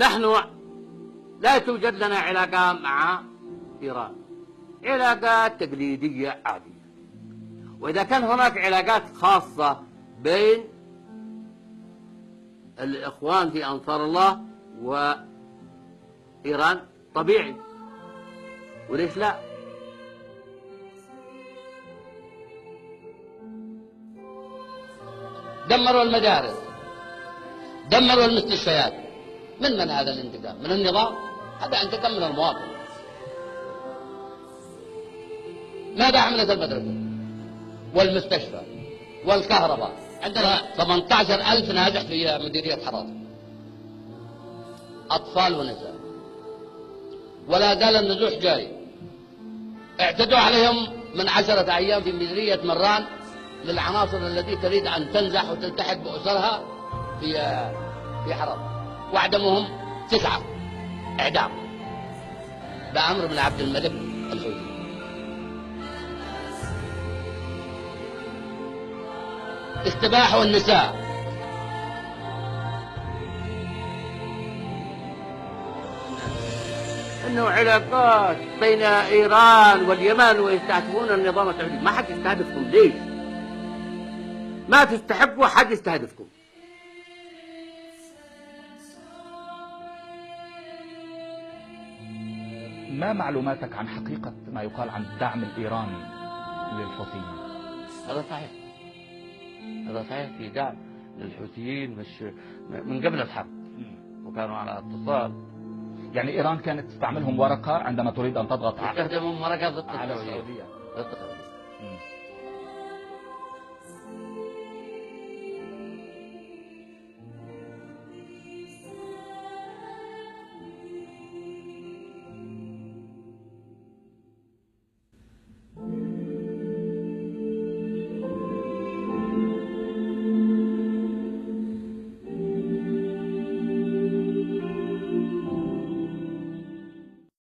نحن لا توجد لنا علاقة مع إيران، علاقات تقليدية عادية. وإذا كان هناك علاقات خاصة بين الإخوان في أنصار الله وإيران طبيعي، وليش لا؟ دمروا المدارس، دمروا المستشفيات. من هذا الانتقام؟ من النظام؟ هذا انتقام من المواطن. ماذا عملت المدرسة والمستشفى والكهرباء؟ عندنا 18,000 ناجح في مديرية حرارة، أطفال ونساء، ولا زال النزوح جاري. اعتدوا عليهم من 10 أيام في مديرية مران للعناصر التي تريد أن تنزح وتلتحق بأسرها في حرارة، واعدموهم 9 إعدام بأمر من عبد الملك الحوثي. استباحوا النساء. انه علاقات بين ايران واليمن ويستهدفون النظام السعودي. ما حد يستهدفكم، ليش؟ ما تستحقوا حد يستهدفكم. ما معلوماتك عن حقيقة ما يقال عن الدعم الإيراني للحوثيين؟ هذا صحيح، هذا صحيح، في دعم للحوثيين مش من قبل الحرب، وكانوا على اتصال. يعني إيران كانت تستعملهم ورقة عندما تريد أن تضغط تستخدمهم ورقة ضد السعودية. السعودية.